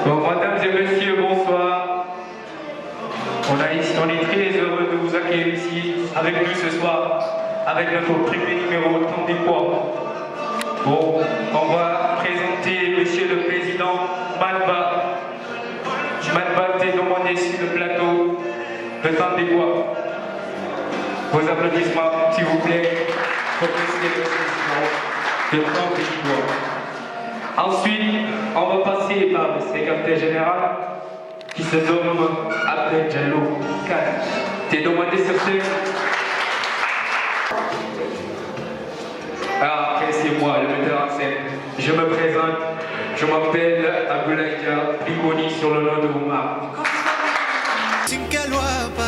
Donc, mesdames et messieurs, bonsoir. On est très heureux de vous accueillir ici avec nous ce soir, avec notre premier numéro Tandikwa. Bon, on va présenter Monsieur le Président Madba. Madba t'est demandé sur le plateau de Tandikwa. Vos applaudissements, s'il vous plaît, pour Monsieur le Président de Tandikwa. Ensuite, on va passer par le secrétaire général qui se nomme Abdel Diallo Khan. T'es demandé sur ce. Alors après, c'est moi, le metteur en scène. Je me présente, je m'appelle Abdoulaye Dia, Bigoni sur le nom de Oumar.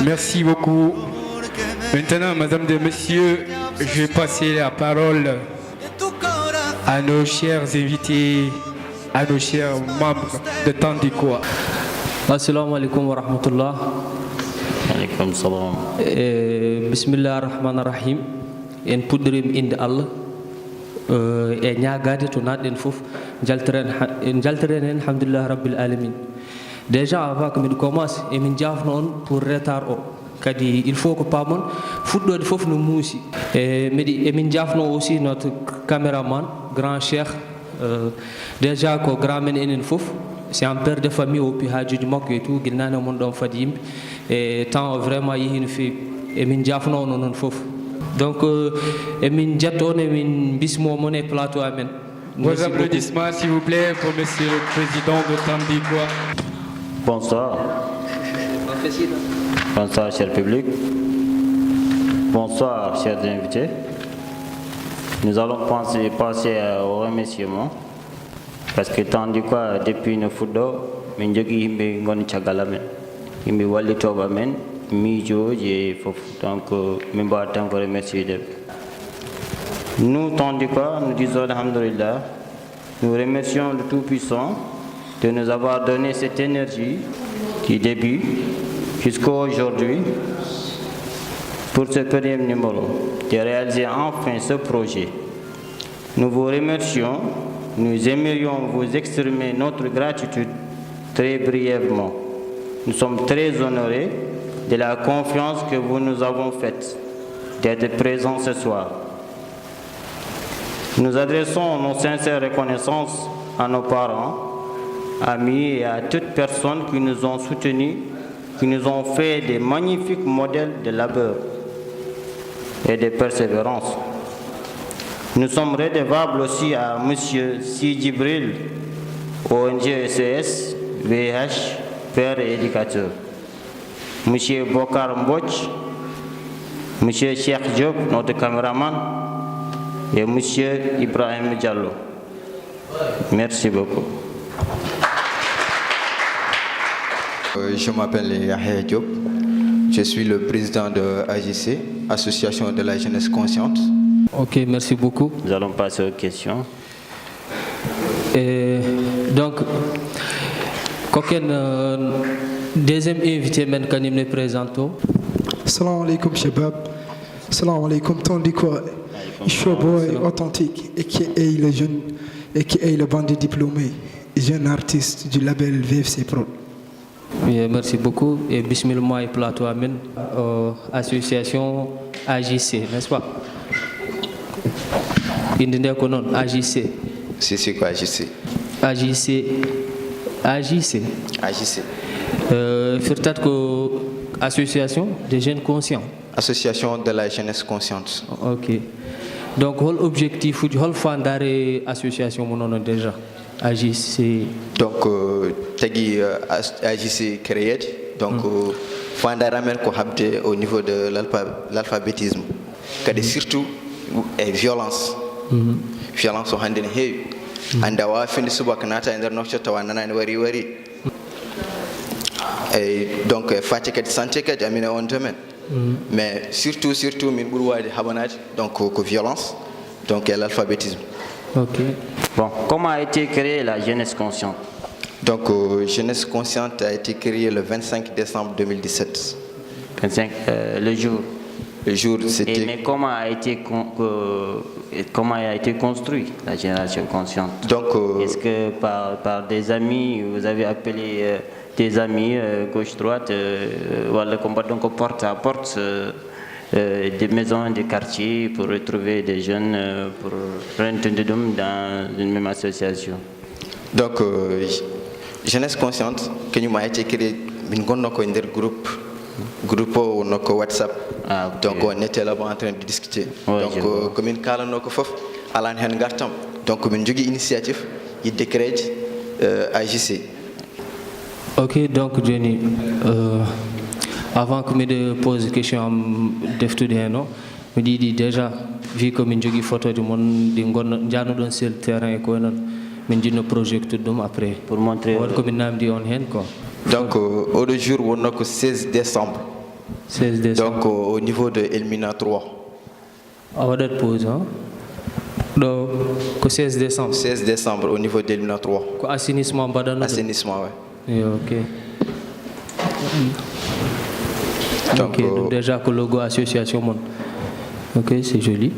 Merci beaucoup. Maintenant, mesdames et messieurs, je vais passer la parole à nos chers invités, à nos chers membres de Tandikwa. Assalamu alaikum wa rahmatullah. Alaikum salam. Bismillah ar-Rahman ar-Rahim. En pudrim inde Allah. E ñaagade to naɗen fof jaltiren hen alhamdulillah rabbil alamin. Déjà avant que min commence emin jafno on pour retard o kadi il faut que pamon fuɗɗode fof no muusi emin jafno aussi notre caméraman grand cheikh déjà ko grand men enen fof c'est un père de famille au pi hajuji makko et tout guilnane mon ɗon fadi yimɓe e temps vraiment yehi no fewi emin jafno on noon fof donc emin jetto on emin bismo mon e plateau amen. Vos applaudissements s'il vous plaît pour Monsieur le Président de Tandikwa. Bonsoir. Bonsoir, cher public. Bonsoir, chers invités. Nous allons passer au remerciement. Parce que Tandikwa, depuis le football, nous avons cagala men. Nous avons wallitoba men, mijo et fof. Donc, nous avons remercier. Nous, Tandikwa, nous disons alhamdulillah. Nous remercions le Tout-Puissant de nous avoir donné cette énergie qui débute jusqu'à aujourd'hui pour ce premier numéro, de réaliser enfin ce projet. Nous vous remercions, nous aimerions vous exprimer notre gratitude très brièvement. Nous sommes très honorés de la confiance que vous nous avons faite d'être présents ce soir. Nous adressons nos sincères reconnaissances à nos parents, amis et à toutes personnes qui nous ont soutenus, qui nous ont fait des magnifiques modèles de labeur et de persévérance. Nous sommes redevables aussi à M. Sidi Bril, ONG SES, VH, père et éducateur, M. Bokar Mboch, M. Cheikh Diop, notre caméraman, et M. Ibrahim Diallo. Merci beaucoup. Je m'appelle Yahya Diop. Je suis le président de AJC, Association de la Jeunesse Consciente. Ok, merci beaucoup. Nous allons passer aux questions. Donc, quel deuxième invité maintenant nous présentons. Salam alaikum Shabab. Salam alaikum Tandikwa. Boy authentique et qui est le jeune et qui est le bandit diplômé, jeune artiste du label VFC Pro. Oui, merci beaucoup et bismillah et plateau amen association AJC, n'est-ce pas? Indien konon AJC. C'est quoi AJC? AJC. AJC. AJC. Peut-être que association des jeunes conscients. Association de la jeunesse consciente. Ok. Donc, quel objectif ou quel fondare association mon déjà AJC. Donc, tagi AJC créé. Donc, fondare men ko habde au niveau de l'alphabétisme. Kadi surtout violence. Violence o hande ne heewi. Anda wa findi subaka nata e nder nofta wa nanani wari. Et donc fati kadi santé kadi amina on domaine. Mais surtout min ɓuri wawde haɓanaji donc ko violence donc et l'alphabétisme. Ok. Bon, comment a été créée la jeunesse consciente? Donc jeunesse consciente a été créée le 25 décembre 2017. 25 le jour. Le jour, c'était... Mais comment a été construit la génération consciente? Donc, est-ce que par des amis, vous avez appelé des amis gauche-droite, voilà, donc porte à porte, des maisons, des quartiers pour retrouver des jeunes pour rentrer dans une même association? Donc, jeunesse consciente, que nous avons été créé un groupe au WhatsApp. Ah, okay. Donc, on était là-bas en train de discuter. Ouais, donc, comme une cala, donc, une initiative, il décrète AGC. Ok, donc, Jenny, avant que je pose une question, je me dis déjà, vu que je suis photo du monde, je suis sur le terrain et je suis projet après. Pour montrer. Donc, au jour où on a 16 décembre. 16 décembre. Donc, au niveau de Elmina 3. On va faire pause, hein? Donc, 16 décembre. 16 décembre, au niveau d'Elmina 3. Assainissement, badano. Assainissement, oui. Yeah, ok. Donc, donc déjà, que le logo association, mon. Ok, c'est joli.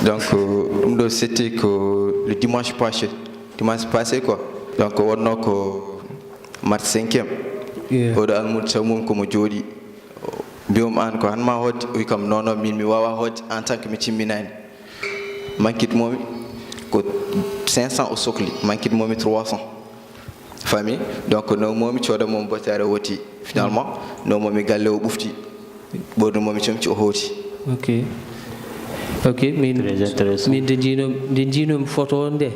Donc, c'était que le dimanche passé, quoi. Donc, on a mars 5e. On a un comme Jody. Biom an ko han ma hot wi kam nono min mi wawa hot en tant que mi timminani mankit momi ko 500 o sokli mankit momi 300 famille donc no momi cioda mom botare woti finalement no momi galle o bufti bodo momi comci o hoti. Ok, min de jino photo onde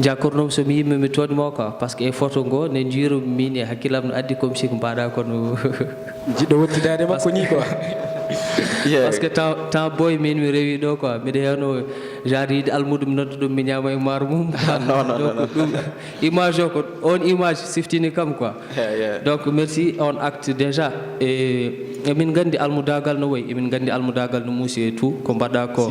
jakornom so mi yimɓe mi toɗmo quoi par ce que e photo ngo ne jiiru min e hakkilam no addi comme si ko mbaɗa kono jiɗɗo wottidade makko ni quoi. Parce que temps boy min mi rewi ɗo quoi mbiɗa hewno genre yiide almudo mi nodda ɗum mi ñama e maaro mum. Non. ɗum image o ko on image siftini kam quoi. Donc merci on acte déjà e min gandi almudagal no woyi emin gandi almudagal no muusi et tout ko mbaɗa ko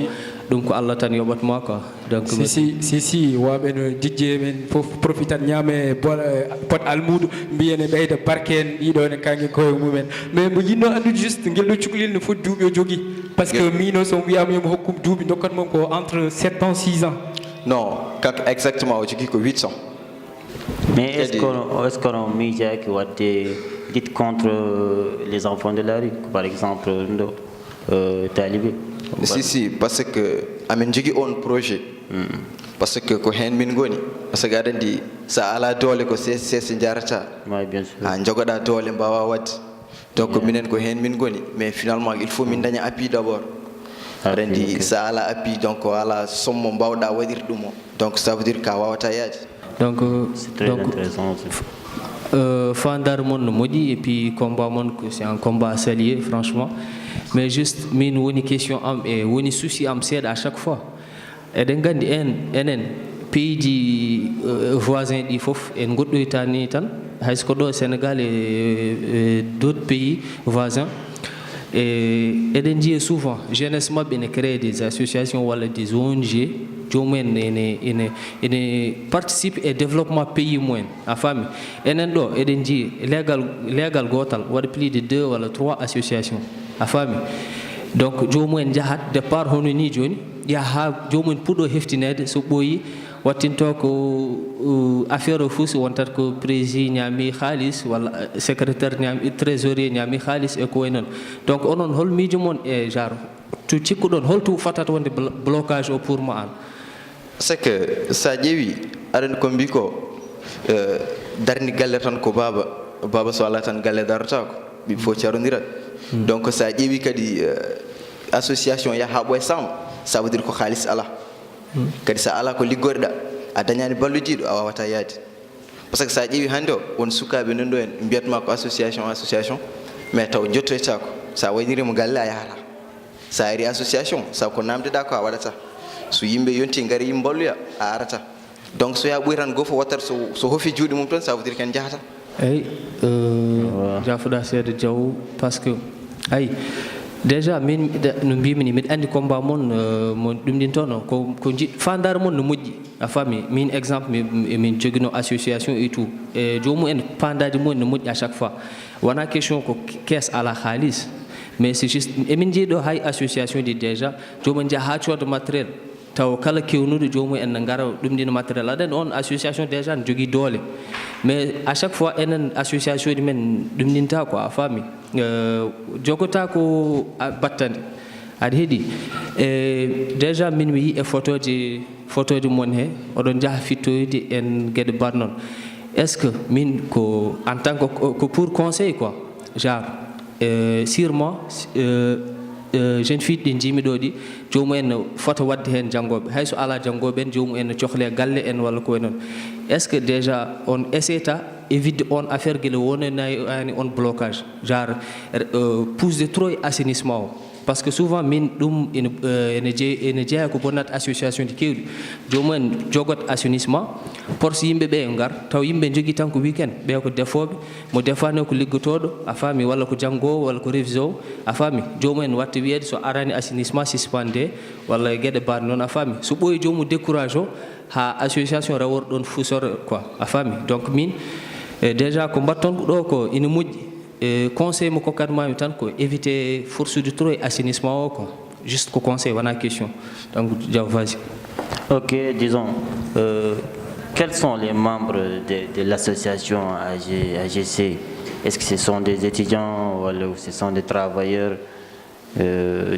ɗum ko Allah tan yoɓatma quoi. Donc si waɓe no dijje men fof profitat ñaame pot almudo mbiyene ɓeyda barke en ɗiɗo ne kangue koye mumen mais mo yinno andude juste guel ɗo cukalel no foti duuɓi o jogui par ce que mino somo wiyama yomo hokkum duuɓi dokkat mom ko entre 7 ans 6 ans. Non, exactement o jogui ko 8 ans. Mais est-ce qu'on a qui va dites contre les enfants de la rue, par exemple talibé? Si, parce que amen jogui on projet. Parce que ko hen min goni parce que aɗa andi sa ala doole ko sese jarata ha jogoɗa doole mbawa wadde donc minen ko hen min goni mais finalement il faut min daña appui d'abord aɗa andi sa ala appui donc ala sommo mbawɗa waɗir ɗum o donc ça veut dire ka wawata yaade. Donc c'est très intéressant aussi. Fandar mon no moƴƴi et puis combat mon c'est un combat salié franchement mais juste min woni question am e woni souci am seeɗa à chaque fois eɗen gandi enen pays ji voisin ɗi fof en goɗɗoytani tan hayso ko ɗo Sénégal et d'autres pays voisins et eɗen jiiya souvent jeunesse mabɓe ne crée des associations walla des ONG jomumen ene participe e développement pays mumen a faami enen ɗo eɗen jiiya légal gotal waɗa plus de 2 walla 3 associations a faami donc jomumen jahat départ hono ni joni yaha jomumen puɗɗo heftinede so ɓooyi wattinto ko affaire o fuu so wontat ko président ñaami halis walla secrétaire ñaami trésorier ñaami halis e ko way noon donc onon hol miijo mon e genre to cikkuɗon holto fatata wonde blocage o pour mo an? C'est que sa ƴeewi aɗa ko mbi ko darni galle tan ko baba so ala tan galle darata ko ɓiɓe fof carodirat donc sa ƴeewi kadi association yaha ɓoye sam ça veut dire ko halis ala kadi sa ala ko liggorɗa a dañani ballujiɗo a wawata yaade par ce que sa ƴeewi hannde o won sukaɓe nan ɗo en mbiyatma ko association mais taw jottoyta ko sa waynirimo galle a yahata sa ari association sabu ko namdeɗa ko a waɗata so yimɓe yonti gari yimɓe balloya a arata donc so ya ɓoyi tan goto wattata so hofi juuɗe mum toon ça veut dire ken jahata eyyi jafoɗa seeɗa Diaw par ce que ayi déjà min no mbimini mbiɗa andi combat mon mo ɗum ɗin toon ko fandare mon no moƴƴi a faami min exemple min joguino association et tout e jomum en pandaji mumen no moƴƴi à chaque fois wona question ko caisse ala halis mais c'est juste emin jeeɗo hay association di déjà jomum jaa ha cooda matériel taw kala kewnuɗo jomum en ne gara ɗum ɗino matériel aɗa andi on association déjà ne jogui doole mais à chaque fois enen association ɗi men ɗum ɗinta quoi a faami jogota ko battande aɗa heeɗi déjà min mi yi e photo ji mon he oɗon jaaha fittoyde en gueɗe mbar noon est ce que min ko en tant que ko pour conseil quoi genre sûrement jeune fille ɗi jimi ɗo ɗi jomum en fota wadde hen janggoɓe hayso ala janggoɓe en jomum en cohle galle en walla koye noon est ce que déjà on essayta évide on affaire guila wonani on blocage genre pousse de trop assainissement o par ce que souvent min ɗum ene jeeya ko bonnata association ji kewɗi jomum en jogot assainissement porso yimɓeɓe e gar taw yimɓe jogui tan ko weekend ɓe ko defoɓe mo defani ko liggotoɗo a faami walla ko janggowo walla ko révision a faami jomum en watta wiyede so arani assainissement suspendé walla gueɗe mbaɗe noon a faami so ɓooyi jomum décourage o ha association rawor ɗon fusore quoi a faami donc min déjà ko mbatton ɗo ko ina moƴƴi conseil mo kokkatmami tan ko éviter forsude trop assainissement o quoi juste ko conseil wona question donc Diaw vas-y. Ok, disons quels sont les membres de l'association AGC? Est-ce que ce sont des étudiants ou ce sont des travailleurs?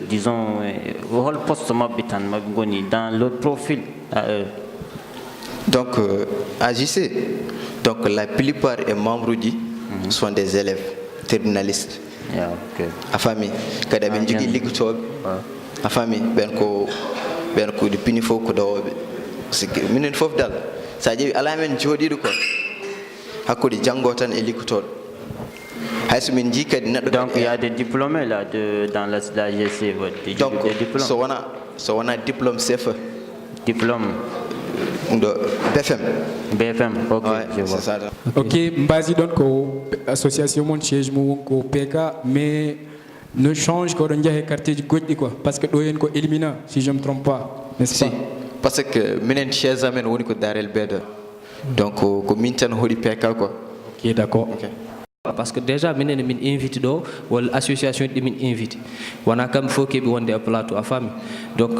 Disons, dans l'autre profil à eux. Donc, AGC, donc la plupart des membres sont des élèves terminalistes. Yeah, okay. A famille, quand on dit que a famille, ben ko de pini fo ko do c'est que minen fof dal sa jeewi ala men jodido ko hakkude jango tan e likutodo hayso min ji kadi neddo donc il y a des diplômés là dans la GC donc des diplômes so wana diplôme CFE diplôme de BFM ok ouais, je vois ça. Ok mbasi donc ko association mon siège mo ko PK mais ne change ko don jahe quartier ji goddi quoi parce que do yen ko élimina si je me trompe pas n'est-ce pas parce que minen chez amen woni ko Darel Beda donc ko min tan hodi PK quoi. Ok d'accord. Okay. Parce que déjà minen min invite do wal association ɗi min invite wona kam fof keɓi wonde e plateau a faami donc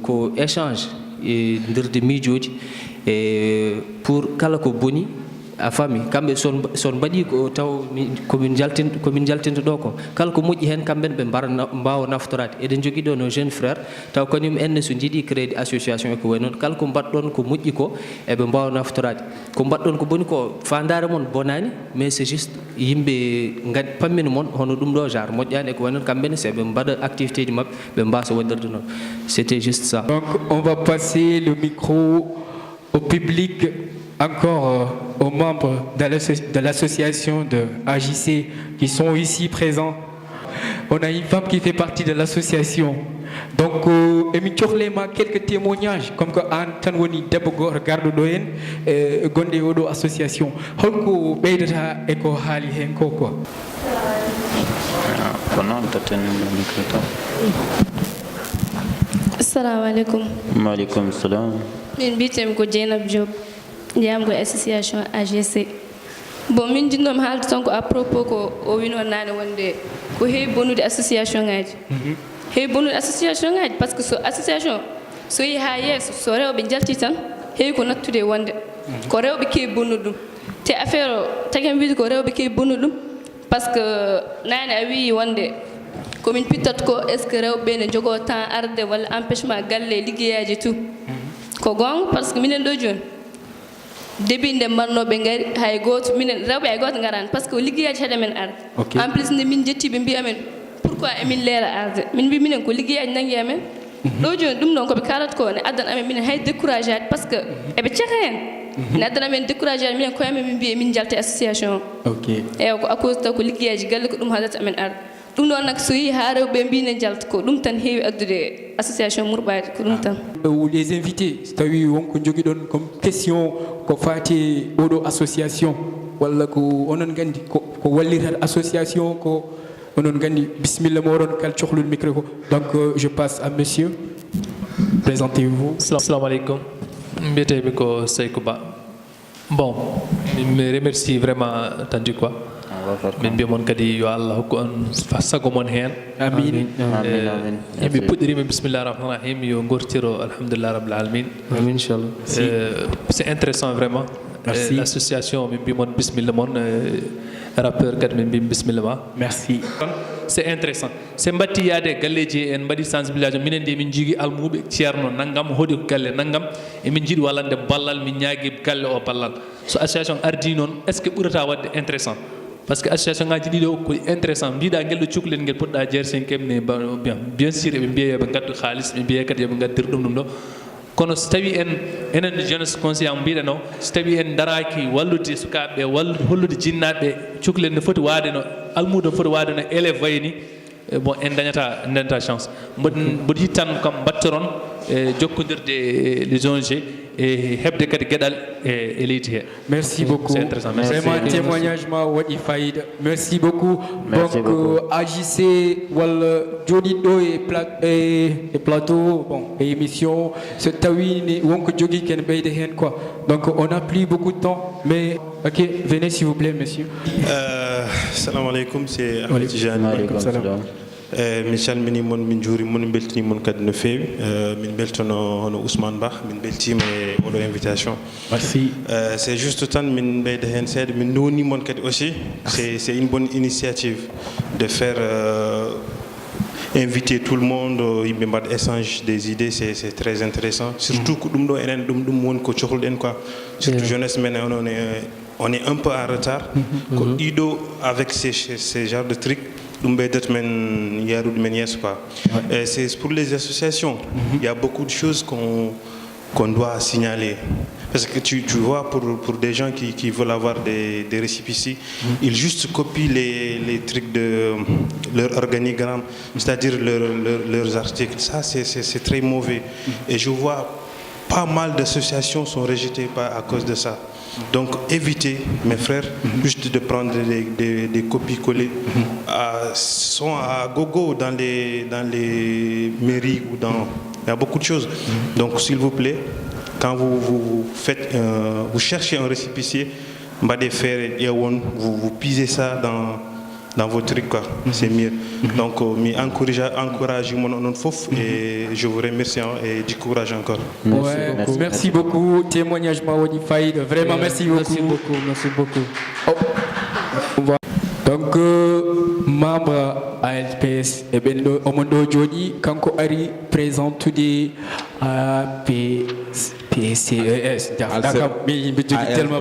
ko échange e ndirde miijoji e pour kala ko boni a faami kamɓe son mbaɗi ko taw komin jaltinta ɗo ko kala ko moƴƴi hen kamɓen ɓe mbawa naftorade eɗen jogui ɗo no jeune frère taw kañum enne so jiiɗi créde association e ko way noon kala ko mbaɗɗon ko moƴƴi ko eɓe mbawa naftorade ko mbaɗɗon ko boni ko fandare mon bonani mais c'est juste yimɓe gadi pammina moon hono ɗum ɗo genre moƴƴani e ko way noon kamɓene seɓe mbaɗa activité ji mabɓe ɓe mbasa waɗirde noon c'était juste ça. Donc on va passer le micro au public, encore aux membres de l'association de AJC qui sont ici présents. On a une femme qui fait partie de l'association. Donc, quelques témoignages, comme que Antanwoni Debogo regarde Doyen, Gonde Odo Association. Holko Beidata Eko Hali Henko quoi. Assalamu alaikum. Maaleykum salam. Min bitem ko Jeynab Diop. Ndiyam ko association AGC. Bon min jinnom haalde tan ko à propos ko o wino nane wonde ko heewi bonude association ngaji. Heewi bonude association ngaji par ce que so association so yi ha yeeso so rewɓe jalti tan heewi ko nattude wonde. Ko rewɓe keewi bonnude ɗum. Te affaire o tagen wiide ko rewɓe keewi bonnude ɗum par ce que nane a wi wonde komin pittat ko est ce que rewɓe ne jogo temps arde walla empêchement galle liggeyaji tout ko gonga par ce que minen ɗo joni début nde mbarnoɓe ngari hay goto minen rewɓe hay goto garani par ce que liggeyaji haɗa men arde en plus nde min jettiɓe mbiya men pourquoi emin leera arde min mbi minen ko liggeyaji nangui amen ɗo joni ɗum ɗon koɓe kalata ko ne addana amen minen hay découragé ade par ce que eɓe ceka hen ne addana men découragé ade minen koyemen min mbiya min jalta association eyi ko à cause taw ko liggeyaji galle ko ɗum haadata amen arde ɗum ɗon nak so yi ha rewɓe mbine jalta ko ɗum tan heewi addude association murɓade ko ɗum tan les invités so tawi wonko jogui ɗon comme question ko fati oɗo association walla ko onon gandi ko wallirata association ko onon gandi bismillah moron kal cohlul micro. Donc je passe à monsieur. Présentez-vous. Assalamu alaikum. Mbiyete ko Seykou Ba. Bon, me remercie vraiment tanti quoi. Min mbiyamon kadi yo Allah hokku on sago mon hen. Amin. Amin. Yimɓe puɗɗirima bisimillahi rahmani rahim yo gortiro alhamdulillah rabbil alamin. Amin inchallah. C'est intéressant vraiment. Merci. L'association min mbimon bismillah mon rappeur kadi min mbimi bismillah. Merci. C'est intéressant. C'est mbatti yaade galleji en mbaɗi sensibilisation minen de min jigui almuɓe ceerno naggam hoɗi ko galle naggam emin jiiɗi wallande ballal min ñaagui galle o ballal so association ardi noon est ce que ɓurata wadde intéressant par ce que association ngaji ɗiɗo ko intéressant mbiɗa guel ɗo cukalel ngel poɗɗa jeersen kemne bien sûr eɓe mbiya yoɓe gaddu haaliss ɓe mbiya kadi yoɓe gaddir ɗum ɗo kono so tawi en enen jeunesse conscient mbiɗa no so tawi en daraki wallude sukaɓeɓe hollude jinnaɓeɓe cukalel ne foti waade no almudo foti waade no élève wayni bon en dañata chance mboɗo yitti tan kam battoron jokkodirde les ONG et hebde kadi gueɗal e leydi he. Merci beaucoup. C'est intéressant. Merci. Vraiment témoignage ma waɗi fayida. Merci beaucoup. Merci Donc beaucoup. agissez walla joɗiɗo e plateau bon et émission so tawi ne wonko jogui ken ɓeyde hen quoi. Donc on n'a plus beaucoup de temps mais OK, venez s'il vous plaît monsieur. Assalamu alaikum, c'est Wa Ahmed Tijani. Aleykum salam. min calmini mon min juuri mon beltini mon kadi no feewi min beltono hono Ousmane Ba min beltima e oɗo invitation. Merci. C'est juste tan min ɓeyda hen seeɗa min noni mon kadi aussi c'est une bonne initiative de faire inviter tout le monde yimɓe mbaɗa échange des idées, c'est très intéressant surtout ko ɗum ɗo enen ɗum woni ko cohluɗen quoi surtout jeunesse men on est un peu en retard ko ɗiɗo avec ces genres de trucs ɗum ɓeydat men yarude men yesso quoi. C'est pour les associations il y a beaucoup de choses qu'on doit signaler parce que tu vois pour des gens qui veulent avoir des récépissés ils juste copient les trucs de leur organigramme, c'est-à-dire leurs articles. Ça c'est très mauvais et je vois pas mal d'associations sont rejetées à cause de ça. Donc évitez, mes frères, juste de prendre des copies-collées. Sont à gogo dans les mairies ou dans... Il y a beaucoup de choses. Donc s'il vous plaît, quand vous cherchez un récépissé, vous pisez ça dans vos trucs, quoi. C'est mieux. Donc, encouragez mon fouf et je vous remercie et du courage encore. Merci beaucoup. Témoignage Mawadi Faïd. Vraiment, merci beaucoup. Merci beaucoup. Oh. Donc, membre ALPS, Omondo Jodi, Kanko Ari, présent tout des PCES. D'accord, mais il me dit tellement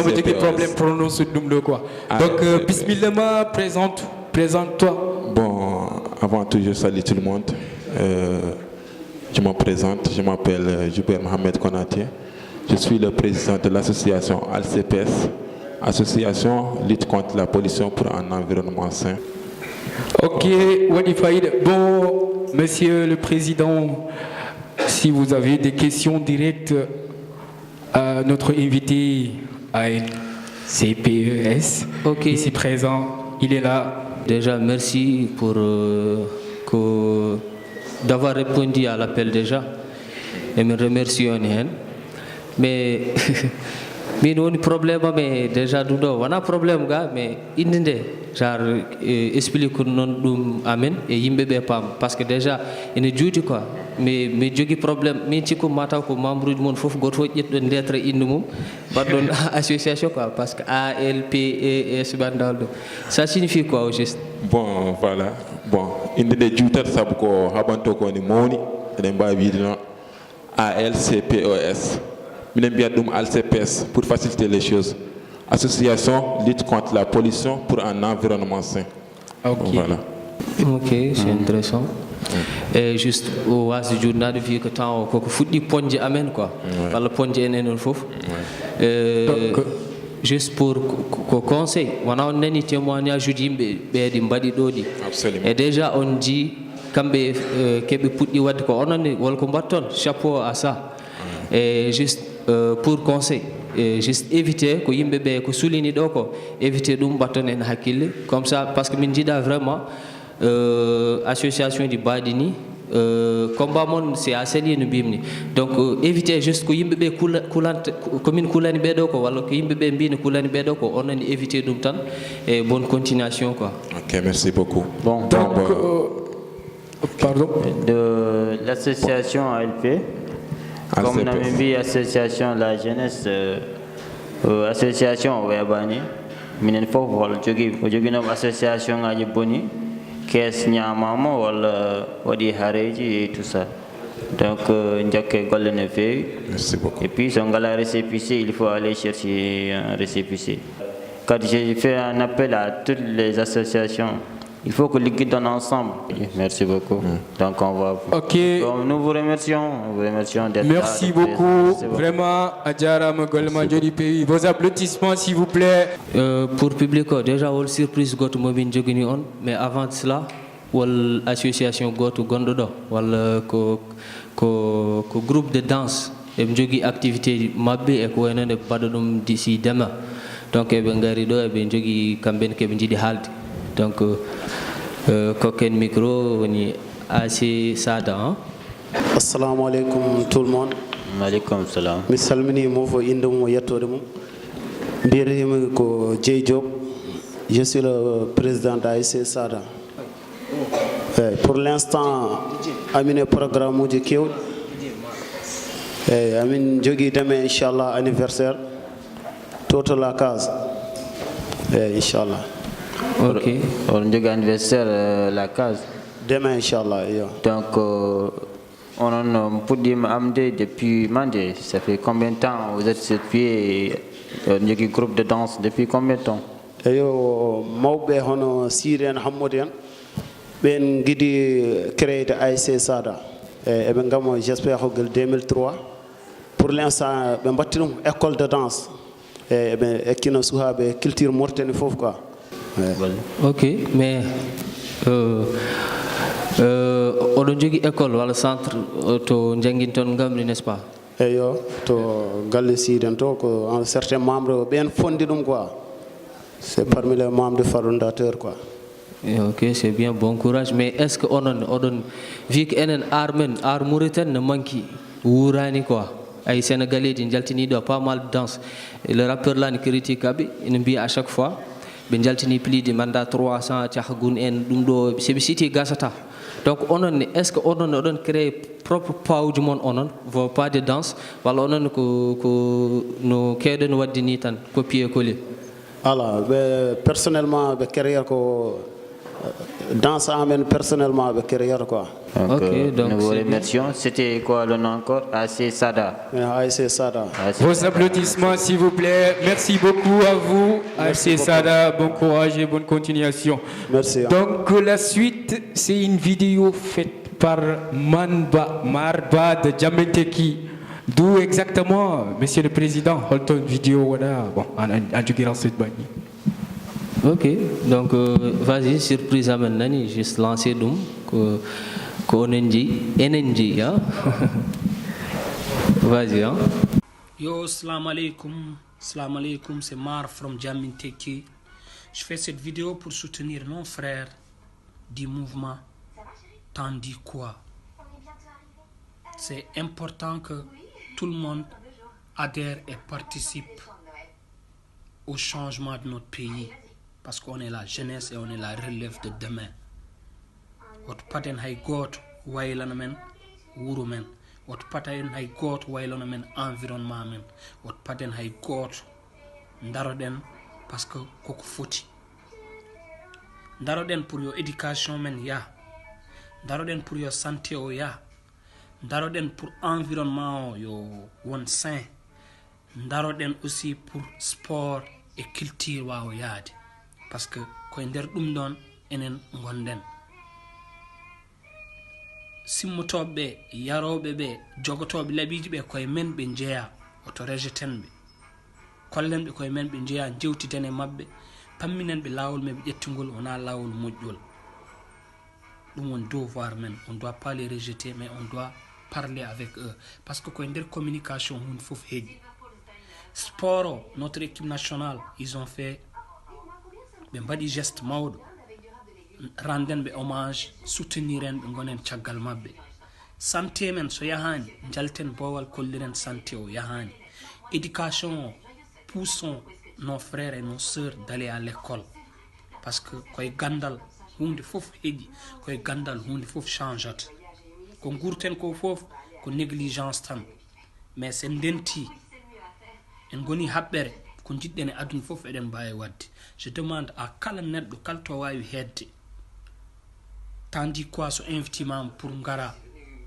de problèmes prononce le quoi. Donc, Bismillah, présente-toi. Bon, avant tout, je salue tout le monde. Je me présente, je m'appelle Joubert Mohamed Konaté. Je suis le président de l'association ALCPS, Association lutte contre la pollution pour un environnement sain. Ok, Wadi Faïd. Bon, monsieur le président, si vous avez des questions directes à notre invité à CPES, ici présent, il est là. Déjà, merci pour d'avoir répondu à l'appel déjà. Et me remercie. Mais mais non problème mais déjà on a problème gars mais indinde genre explique non dum amen et yimbe be pam parce que déjà ene juuti quoi mais jogi problème min ci ko mata ko membre du monde fofu goto ƴetdo lettre inde mum badon association quoi parce que ALPES bandaldo ça signifie quoi au juste Bon voilà bon indinde juutat sabu ko habanto ko ni mawni eden mbawi wiide non ALCPES minen mbiyat ɗum ALCPS pour faciliter les choses. Association lutte contre la pollution pour un environnement sain. Ok. Voilà. Ok, c'est intéressant. Et juste au wasi journal vu que temps ko fuddi ponje amen quoi. Wala ponje enen fof. Juste pour conseil, on a nani témoignage yimbe beedi mbadi dodi. Absolument. Et déjà on dit kambe kebe puddi wadde ko onone wol ko batton chapeau à ça. Et juste pour conseil juste éviter ko yimɓe ɓe ko sulini ɗo ko éviter ɗum batton en hakkille comme ça par ce que min jiiɗa vraiment association di mbaɗi ni combat mon c'est a sali no mbimni donc éviter juste ko yimɓe ɓe kulante komin kulani ɓeɗo ko walla ko yimɓe ɓe mbino kulani ɓeɗo ko onani éviter ɗum tan et bonne continuation quoi. Ok, merci beaucoup. Bon, Donc, pardon. de l'association ALP, comme ALCPS. Namibie Association la jeunesse, association Webani, minen fof wala jogi nom association ngaji boni caisse ñamama wala wadi hareji et tout ça. Donc njokke golle ne fewi. Merci beaucoup. Et puis si on a la récépissé, il faut aller chercher un récépissé. Quand j'ai fait un appel à toutes les associations, il faut que l'équipe donne ensemble. Merci beaucoup. Donc on va. Ok. Donc, nous vous remercions d'être là. Merci beaucoup. Vraiment, Adjara Mogolma Joli Pays. Vos applaudissements, s'il vous plaît. Pour public déjà wol surprise goto momin jogini on mais avant cela wol association goto gondo do walla ko groupe de danse e jogi activité mabbe e ko wenande bada dum d'ici demain donc e be ngari do e be jogi kamben ke be jidi halde donc koken micro woni AC Sada. Assalamu alaikum tout le monde. Maaleykum salam. Mi salmini mo fo inde mo yettode mum. Mbiyetemi ko Dieye Diop. Je suis le président d'ASC Sada. Pour l'instant, amine programme uji kewɗi. Amin jogui demain inchallah anniversaire toto la case. Inchallah. Ok. On jogui anniversaire la case. Demain inchallah. Donc on puɗɗima amde depuis Mandé. Ça fait combien de temps vous êtes sur pied jogui groupe de danse depuis combien de temps? Eyo mawɓe hono Siri en Hammoudi en ɓen guiɗi créé ASC Sada eɓe gamo j'espère hogel 2003 pour l'instant ɓe batti ɗum école de danse eɓe ekkino suhaɓe culture Mauritanie foof quoi. Ok, mais oɗon jogui école walla centre to jangguinton gamri n'est ce pas? Eyo to galle Siri to ko un certain membre ɓen fondi ɗum quoi. C'est parmi les membres fondateurs quoi. Ok, c'est bien, bon courage. Mais est-ce que on vu que enen armen ar Mauritanie ne manque wourani quoi? Ay Sénégalais di jaltini do pas mal de danse. Et le rappeur là ni critique abi, il dit à chaque fois be jaltini plus de mandat 300 tiahagun en dum do c'est cité gasata. Donc est-ce que on crée propre pawju mon onon vos pas de danse wala onon ko no keden waddini tan copier coller. Alors, personnellement, carrière ko danse amène personnellement avec carrière quoi. Donc, nous vous remercions. C'était quoi le nom encore? ASC Sada. ASC Sada. Vos applaudissements, s'il vous plaît. Merci beaucoup à vous, ASC Sada. Bon courage et bonne continuation. Merci. Donc, la suite, c'est une vidéo faite par Marba de Djamenteki. D'où exactement, Monsieur le Président, Holton vidéo, voilà, bon, en tout cette banni. Ok, donc vas-y, surprise à maintenant, juste lancer donc, NNG, hein? Vas-y, hein? Yo, salam alaikum, c'est Mar from Djaminteki. Je fais cette vidéo pour soutenir nos frères du mouvement Tandis quoi. C'est important que tout le monde adhère et participe au changement de notre pays parce qu'on est la jeunesse et on est la relève de demain. Votre paten hay goto waylana men wuro men, votre paten hay goto waylana men environnement men, votre paten hay goto daroden parce que koko foti. Daroden pour your éducation men ya, daroden pour your santé o ya. Daroden pour environnement yo won sain. Daroden aussi pour sport et culture wa yaade parce que ko nder dum don enen gonden simmotobe yarobe be jogotobe labiji be koy men be jeya auto rejeten be kollen be koy men be jeya jewtitene mabbe pamminen be lawol me be jettingol wona lawol mojjol dum won devoir men on doit pas les rejeter mais on doit parler avec eux parce que quand on communication on faut faire sport notre équipe nationale ils ont fait ɓe mbaɗi geste mawɗo randen ɓe hommage soutenir en ɓe gonen caggal mabɓe santé men so yahani jalten bowal kolliren santé o yahani éducation o poussons nos frères et nos sœurs d'aller à l'école parce que koye gandal hunde fof heeƴi koye gandal hunde fof changeata ko gurten ko fof ko négligence tan mais sen ndenti en goni haɓɓere ko jiɗɗen e aduna fof eɗen mbawi wadde je demande à kala neɗɗo kala to wawi hedde tandi quoi so invitimama pour ngara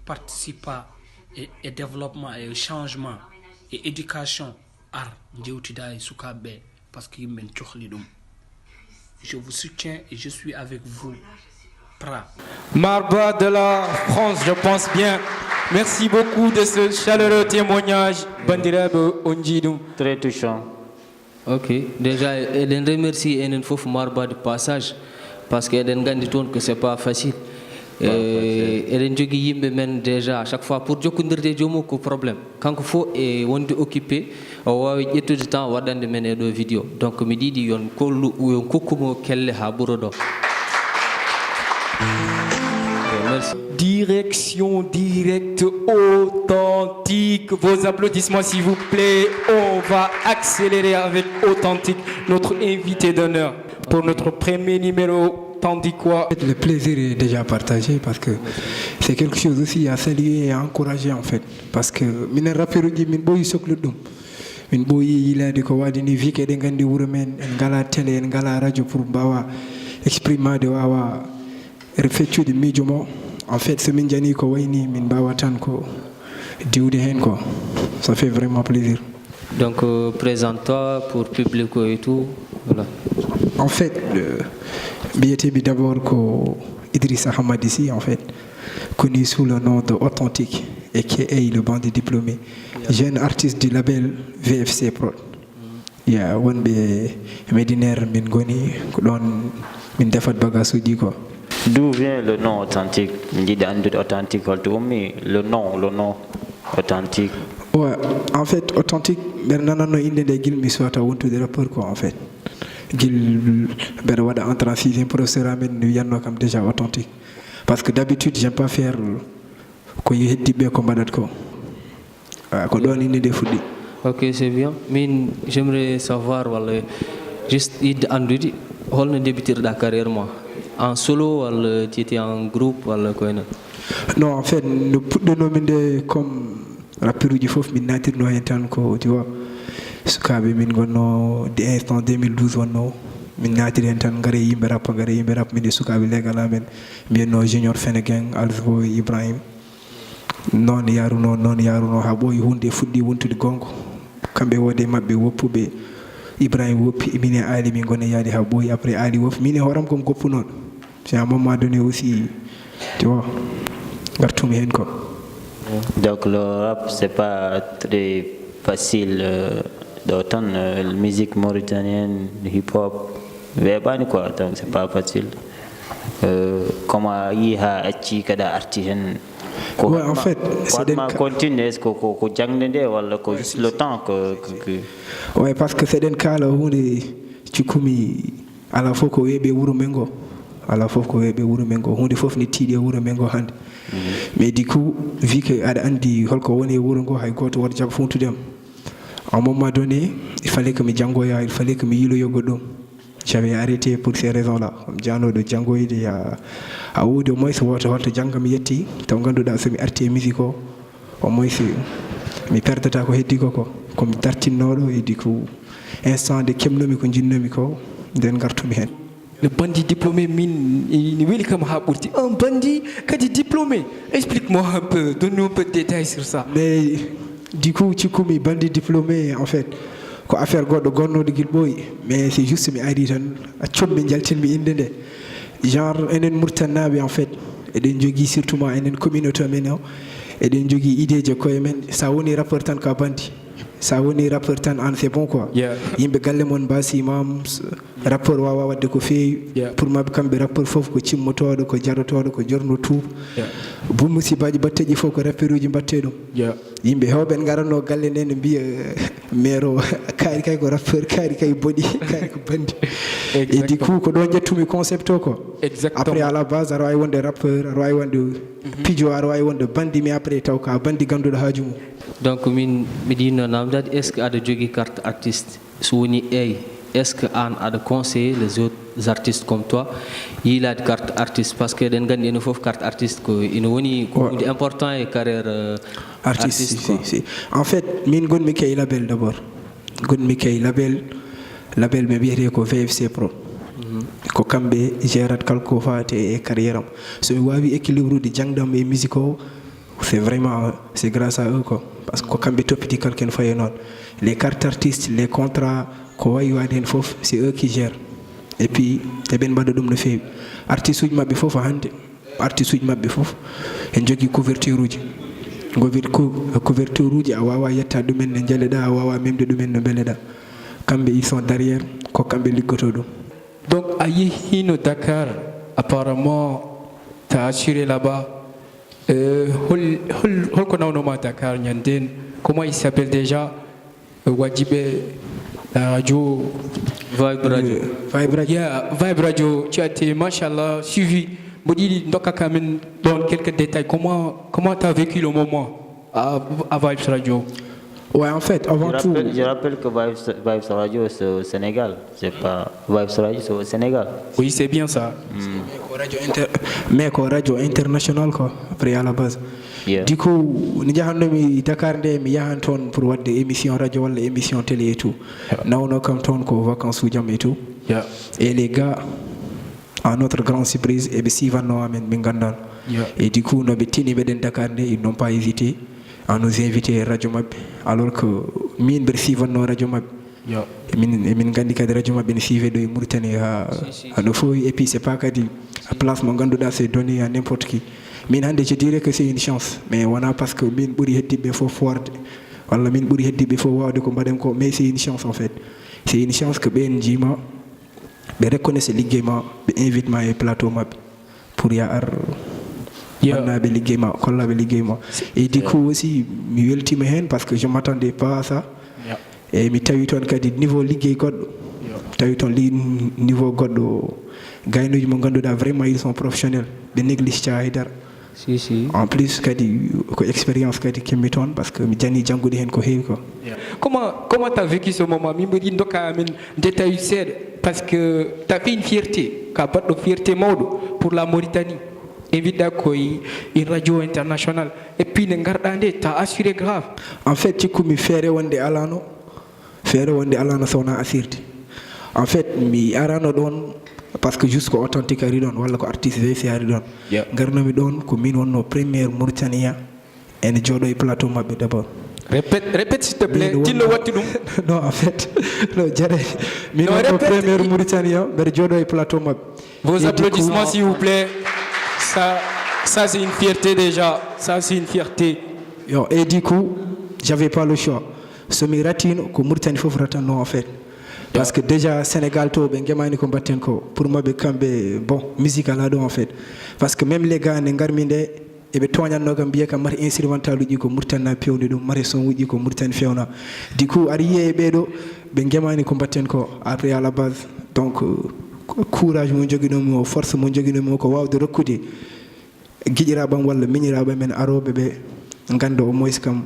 participa e développement et changement et éducation ar jewtida e sukaɓeɓe par ce que yimɓe cohli ɗum je vous soutiens et je suis avec vous Pra. Marba de la France, je pense bien. Merci beaucoup de ce chaleureux témoignage. Bandiraɓe on jiiɗum. Très touchant. Ok, déjà eɗen remercie enen fof Marba de passage parce que eɗen gandi toon que c'est pas facile. Eɗen jogui yimɓe men déjà à chaque fois pour jokkodirde jomum ko probléme kanko fof e wonde occupé o wawi ƴettude temps waɗande men e ɗo vidéo donc mi ɗiɗi yon kokkumo kelle ha ɓuuro ɗo. Merci. Direction directe authentique. Vos applaudissements s'il vous plaît. On va accélérer avec authentique notre invité d'honneur pour notre premier numéro. Tandis quoi? Le plaisir est déjà partagé parce que c'est quelque chose aussi à saluer et à encourager en fait. Parce que minen rapperuji min ɓooyi sohlude ɗum min ɓooyi yilade ko waɗini wi ke eɗen gandi wuuro men en ngala télé en ngala radio pour mbawa exprimade wawa feccude miijo mo en fait so min jani ko wayni min mbawa tan ko diwde hen ko ça fait vraiment plaisir. Donc présente-toi pour public et tout. Voilà. En fait Biétébi d'abord ko Idrissa Hamadissi en fait connu sous le nom de Authentique et qui est le bandit diplômé jeune artiste du label VFC Prod. Ya wonɓe Médinaire min goni ko ɗon min defat bagage uji quoi. D'où vient le nom Authentique? Min jiɗi andude Authentique holto ummi le nom Authentique. Ouais, en fait Authentique mbeɗa nananno inde nde guila mi sowata wontude rappeur quoi en fait. Gil mbeɗa waɗa entré en 6e professeur amen mi wiyanno kam déjà Authentique parce que d'habitude j'aime pas faire ko heddiɓe ko mbaɗat ko ko ɗon inde nde fuɗɗi. Ok, c'est bien. Min j'aimerais savoir walla juste yidde andude holno débutirɗa carrière ma en solo walla tu étais en groupe walla koyno? Non en fait no puɗɗonomi nde comme rappeur uji fof min natirno hen tan ko tu vois sukaɓe min gonno de instant 2012 wonno min natiri hen tan gaare yimɓe rappa min e sukaɓe legal amen mbiyenno Junior Fénéguin Alzo Ibrahim noon yaruno ha ɓooyi hunde fuɗɗi wontude gonga kamɓe wode mabɓe woppuɓe Ibrahim woppi min e Ali min gone yaade ha ɓooyi après Ali woppi min e horam kom goppu noon c'est à un moment donné aussi tu vois gartumi hen ko. Donc le rap c'est pas très facile d'autant la musique mauritanienne, le hip-hop, quoi, donc c'est pas facile. Comment il y a un artisan? Ouais, en fait, c'est des continue est-ce que le temps que ouais, parce que c'est des cas là où tu kumi à la fois ko webe wuro mengo hunde fof ni tiiɗi e wuro mengo hande mais du coup vu que aɗa andi holko woni e wuro ngo hay goto woto jaɓa funtudem à un moment donné il fallait que mi janggoya il fallait que mi yiloyo goɗɗum j'avais arrêté pour ces raisons là janoɗo janggoyde a woodi au moins woto holto jangga mi yetti taw ganduɗa somi arti e musique o au moins mi perdata ko heddi ko komi dartinnoɗo e du coup instant de kemnomi ko jinnomi ko nden gartumi hen. Le bandit diplômé min welcome ha ɓurti un bandit kadi diplômé, explique-moi un peu, donne-nous un peu de détails sur ça. Mais du coup cikkumi bandit diplômé en fait ko affaire goɗɗo gonnoɗo guil ɓooyi mais c'est juste mi ari tan accom ɓe jaltinmi inde nde genre enen mourtannaɓe en fait eɗen jogui surtout ma enen communauté men o eɗen jogui idée je koye men sa woni rappeur tan ka bandi ça woni rappeur tan an c'est bon quoi yimɓe galle mon basimam rappeur wawa wadde ko feewi pour mabɓe kamɓe rappeur fof ko cimmotoɗo ko jarotoɗo ko jorno tuuba bo musibaji batteji fof ko rappeur uji batte ɗum yimɓe hewɓe garanno galle nde ne mbiya maire o kaari kay ko rappeur kaari kay boɗi kaari ko bandi et du coup ko ɗon ƴettumi concept o ko après à la base aɗa wawi wonde rappeur aɗa wawi wonde pijo aɗa wawi wonde bandi mais après taw ka bandi ganduɗo haaju mum donc min miɗa yinno namdade est ce que aɗa jogui carte artiste so woni eyyi est ce que an aɗa conseiller les autres artistes comme toi yiilade carte artiste par ce que eɗen gandi ene foof carte artiste ko ina woni ko hunde important e carrière artiste si. En fait min gonmi kay label d'abord gonmi kay label ɓe mbiyete ko VFC Pro ko kamɓe gérat kala ko fate e carrière am so mi wawi équilibre ude jangdam e musique o c'est vraiment c'est grâce à eux quoi parce que ko kamɓe toppiti kala ken faye noon les cartes artistes les contrats ko wayi wade hen foof c'est eux qui gèrent et puis eɓen mbaɗa ɗum no feewi artiste uji mabɓe foof hande artiste uji mabɓe foof en jogui couverture uji couverture uji a wawa yetta ɗumen ne jaleɗa a wawa memde ɗumen no beleɗa kamɓe ils sont derrière ko kamɓe liggoto ɗum. Donc à Yehino Dakar apparemment tu as assuré là-bas holko nawnoma Dakar ñanden comment il s'appelle déjà Wadjibé la radio Vibe Radio Vibe Radio tu as été machallah suivi mboɗi dokka kamen don quelques détails comment tu as vécu le moment à Vibe Radio. Ouais, en fait, avant tout. Je rappelle que Vibes Radio, c'est au Sénégal. C'est pas Vibes Radio, c'est au Sénégal. Oui, c'est bien ça. Mais ko radio international quoi, après à la base. Du coup, ni jahannomi Dakar nde mi yahan toon pour wadde émission radio walla émission télé et tout. Nawno kam toon ko vacances ujam et tout. Et les gars, à notre grande surprise, eɓe sivanno amen min gandan. Et du coup, noɓe tini meɗen Dakar nde, ils n'ont pas hésité à nous inviter radio mabɓe alors que min mbeɗa sivanno radio mabɓe emin gandi kadi radio mabɓe ne siive ɗo e Mauritanie ha ɗo fof et puis c'est pas kadi place mo ganduɗa c'est donné à n'importe qui min hande je dirais que c'est une chance mais wona parce que min ɓuuri heddiɓe fof forde walla min ɓuuri heddiɓe fof wawde ko mbaɗen ko mais c'est une chance en fait c'est une chance que ɓen jima ɓe reconnaisse liggey ma ɓe invite ma e plateau mabɓe pour ya ar wannaɓe liggey ma kollaɓe liggey ma et du coup aussi mi weltima hen parce que je m'attendais pas à ça et mi tawi toon kadi niveau liggey goɗɗo tawi toon niveau goɗɗo gaynoji mo ganduɗa vraiment ils sont professionnels ɓe néglige ca haydara en plus kadi ko expérience kadi kemmi toon parce que mi jani janggude hen ko heewi quoi. Comment tu as vécu ce moment mi mbiɗi dokka amen détail seeɗa parce que tu as fait une fierté ka baɗɗo fierté mawɗo pour la Mauritanie invité koye une radio internationale et puis ne garɗa nde tu as assuré grave. En fait cikkumi feere wonde alano sowna assirde en fait mi arano ɗon par ce que juste ko authentique ari ɗon walla ko artiste VC ari ɗon garnomi ɗon ko min wonno premiére Mauritania ene jooɗo e plateau mabɓe d'abord. Répète s'il te plaît tillo watti ɗum. Non en fait no jaɗani min wonno premiére Mauritania mbeɗa jooɗo e plateau mabɓe. Vos applaudissements s'il vous plaît. Ça c'est une fierté déjà, ça c'est une fierté. Et du coup, j'avais pas le choix. Ce mi ratino ko Mauritanie fof ratanno en fait. Parce que déjà Sénégal to ɓe gemani ko mbatten ko pour mabɓe kamɓe bon musique ala ɗo en fait. Parce que même les gars ne garmi nde eɓe toñanno kam mbiya kam mari instrumental uji ko Mauritanie pewni ɗum mari son uji ko Mauritanie fewna. Du coup aɗa yiye ɓeɗo ɓe gemani ko mbatten ko après à la base donc courage mo joguinomi o force mo joguinomi o ko wawde rokkude guiƴiraɓam walla miñiraɓe men aroɓe ɓe ganda au moins kam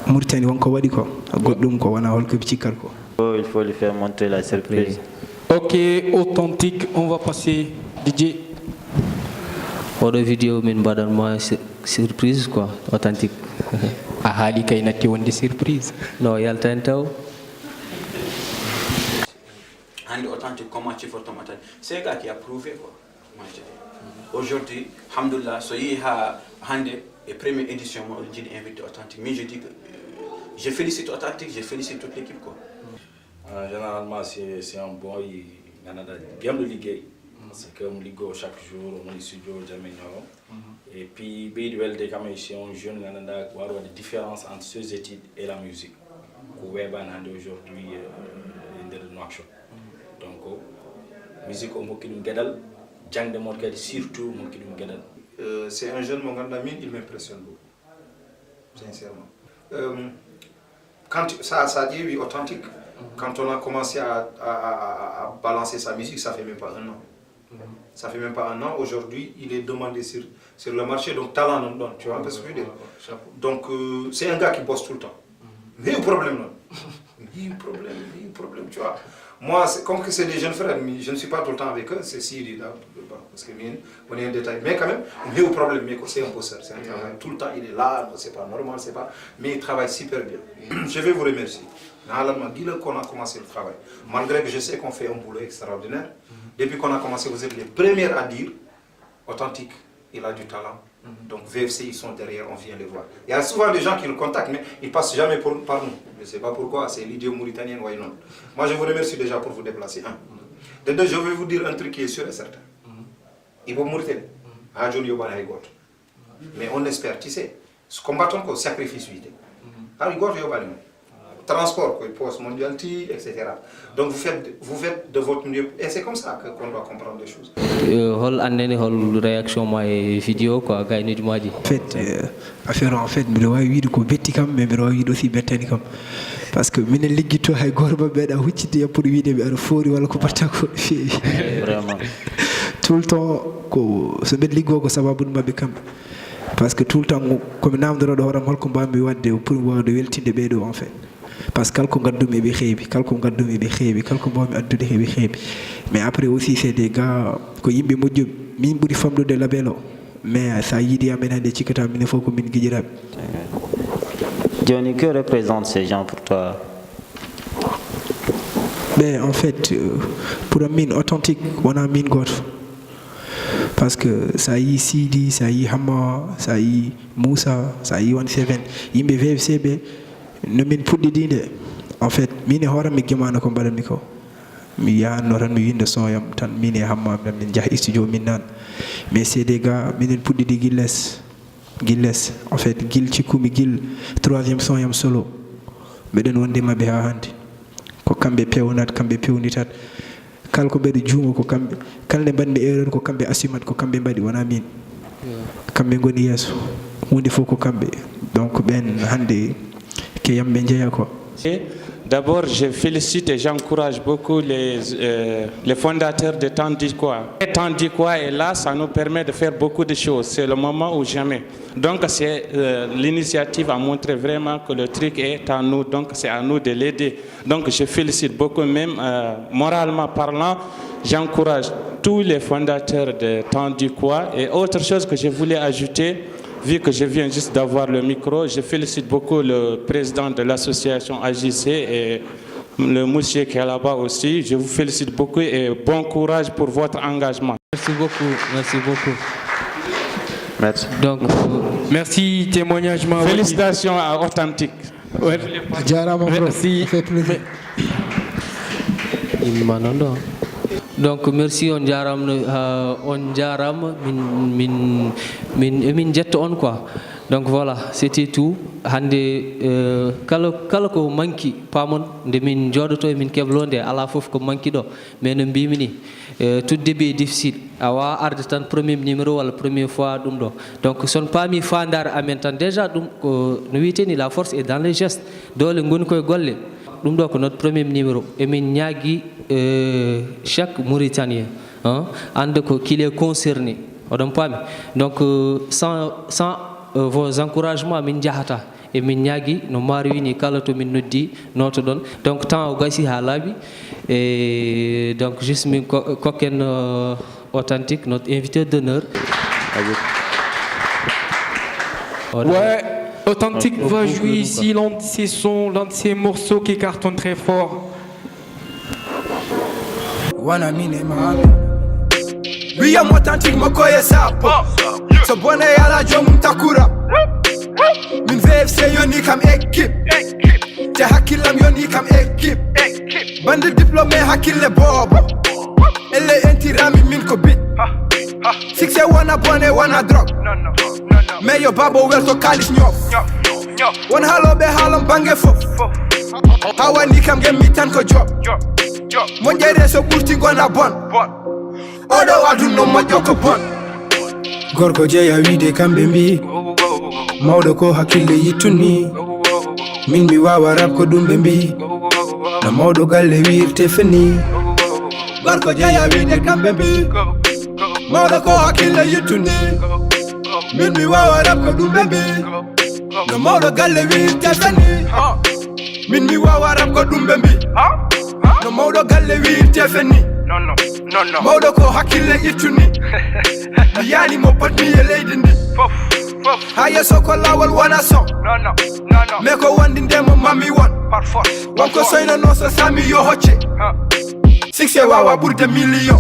Mauritanie wonko waɗi ko goɗɗum ko wona holko ɓe cikkal ko. Il faut lui faire montrer la surprise. Ok, authentique, on va passer DJ. Oɗo vidéo min mbaɗanma surprise quoi authentique. A haali kay natti wonde surprise. Non yaltani taw. Hande authentique comment tu fais ton matin? C'est un gars qui a prouvé quoi. Aujourd'hui, alhamdoulilah, so yi ha hande et première édition moi j'ai invité authentique mais je dis que je félicite authentique, je félicite toute l'équipe quoi. Généralement c'est un boy qui aime le liguer parce que on ligue chaque jour on est studio jamais non Et puis, BDWLD, comme ici, on jeune, il y a une différence entre ces études et la musique. Aujourd'hui, donc, musique, on peut surtout, c'est un jeune Mongandamine, il m'impressionne beaucoup, sincèrement. Quand ça dit oui, authentique. Quand on a commencé à balancer sa musique, ça fait même pas un an. Ça fait même pas un an. Aujourd'hui, il est demandé sur le marché, donc talent non donne, tu vois un peu ce que je veux dire. Donc c'est un gars qui bosse tout le temps. Mais il y a un problème, non. Il y a un problème, tu vois. Moi, comme que c'est des jeunes frères, je ne suis pas tout le temps avec eux, c'est Siri là, parce que on est un détail. Mais quand même, il y a un problème, mais c'est un bosseur, c'est un travail. Tout le temps, il est là, c'est pas normal, c'est pas. Mais il travaille super bien. Je vais vous remercier. Qu'on a commencé le travail. Malgré que je sais qu'on fait un boulot extraordinaire, depuis qu'on a commencé, vous êtes les premières à dire authentique, il a du talent. Donc VFC, ils sont derrière, on vient les voir. Il y a souvent des gens qui le contactent, mais ils ne passent jamais par nous. Je ne sais pas pourquoi, c'est l'idée mauritanienne, ou non. Moi, je vous remercie déjà pour vous déplacer. De deux, je vais vous dire un truc qui est sûr et certain. Il va mourir. Mais on espère, tu sais, ce combattant qu'on sacrifice, transport, poste mondialité, etc. Donc vous faites de votre mieux, et c'est comme ça qu'on doit comprendre les choses. Réaction vidéo quoi, en fait, affaire en fait, je dois dire que betti kam, mais je dois dire aussi bettani kam, parce que mine liggito hay gorba beda huccide pour wiide be ara fori wala ko parta ko fi. Vraiment. Tout le temps ko so bet liggo ko sababu mabbe kam. Parce que tout le temps comme namdoro do horam holko mbambi wadde pour wawde weltinde beedo en fait. Parce que quand mais après aussi c'est des gars que yimbe moƴƴo min ɓuri famɗude label o mais ça yiiɗi amen hande cikkata minen fof ko min guiƴiraɓe. Johnny, que représentent ces gens pour toi? Ben en fait pour un mine authentique on a mine goto parce que ça y Sidi, ça y Hamma, ça y Moussa, ça y 17 yimbe VFC ɓe no min puɗɗiɗinde en fait min e hooram mi gemano ko mbaɗanmi ko mi yahanno tan mi winde son yam tan min e Hamma min jaaha studio min nan mais c'est des gars minen puɗɗiɗi gilles en fait gil cikkumi gil 3e son yam solo mbeɗen wonde mabɓe ha hande ko kamɓe pewnat kamɓe pewnitat kala ko ɓeɗe juumo ko kamɓe kala nde mbanmi erreur ko kamɓe assumat ko kamɓe mbaɗi wona min kamɓe goni yeeso hunde fof ko kamɓe donc ɓen hande ke yamɓe jeeya ko. D'abord, je félicite et j'encourage beaucoup les fondateurs de Tandikwa. Tandikwa est là, ça nous permet de faire beaucoup de choses. C'est le moment ou jamais. Donc, c'est l'initiative à montrer vraiment que le truc est à nous. Donc, c'est à nous de l'aider. Donc, je félicite beaucoup, même moralement parlant, j'encourage tous les fondateurs de Tandikwa. Et autre chose que je voulais ajouter, vu que je viens juste d'avoir le micro, je félicite beaucoup le président de l'association AJC et le monsieur qui est là-bas aussi. Je vous félicite beaucoup et bon courage pour votre engagement. Merci beaucoup, merci beaucoup. Merci. Donc, merci, témoignage. Félicitations à Authentique. Ouais. Merci. Donc merci on jaram min jetto on quoi. Donc voilà, c'était tout. Hande kala ko manki pamon de min jodoto min keblonde ala fof ko manki do mais no mbimini tout début difficile awa arde tan premier numéro wala première fois dum do. Donc son pami fandar amen tan déjà dum ko no witeni la force est dans les gestes dole ngoni koy golle dum do ko notre premier numéro et min ñaagi chaque Mauritanien ande ko qu'il est concerné odon pami. Donc sans vos encouragements min jahata et min ñaagi no mari wini kala to min noddi noto don. Donc temps o gasi ha laabi et donc juste min kokken Authentique notre invité d'honneur. Ouais, Authentique va jouer ici l'un de ses sons, l'un de ses morceaux qui cartonne très fort. Wana mine mahami We am Authentique makoye sapo So bone yala jom takura Min VFC yoni kam ekip Te hakilam yoni kam ekip Bande diplômé hakile bobo Elle intirami min ko bit Succès wana bone wana drug mais yo babo welto kalis nyof won haloɓe haalam bange fof hawani kam gemmi tan ko job moƴƴere so ɓurti gona bon oɗo adunno moƴƴo ko bon gorko jeeya wiide kamɓe mbi mawɗo ko hakkille yittuni min mi wawa rab ko ɗum ɓe mbi no mawɗo galle wirte feni gorko jeeya wiide kamɓe mbi mawɗo ko hakkille yittuni min mi wawa rab ko ɗum ɓe mbi no mawɗo galle wirte feni min mi wawa rab ko ɗum ɓe mbi no mawɗo galle wirte feni mawɗo ko hakkille ittuni mi yanimo patmi e leydi ndi ha yesso ko lawol wona son mais ko wandi ndemo mami won wonko soynano so sami yo hocce succès wawa ɓurde million